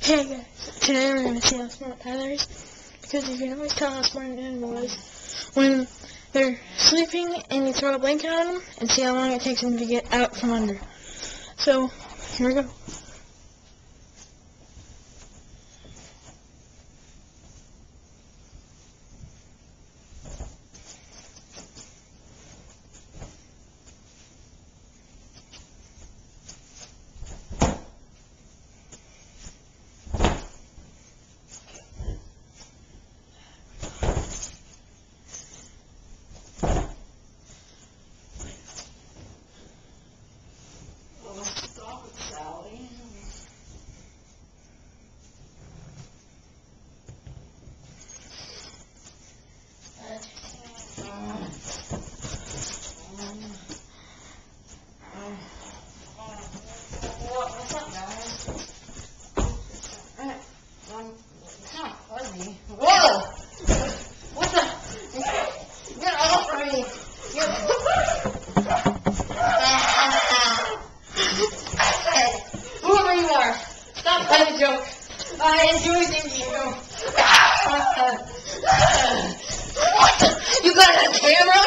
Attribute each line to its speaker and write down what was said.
Speaker 1: Hey guys, today we're going to see how smart Tyler is, because you can always tell how smart an animal is when they're sleeping and you throw a blanket on them and see how long it takes them to get out from under. So, here we go.
Speaker 2: Stop it, Sally. What's up, guys? It's not fuzzy. Whoa! What the? Get off of me! Whoever you are, stop playing the joke. I didn't do anything to you. You got it on camera?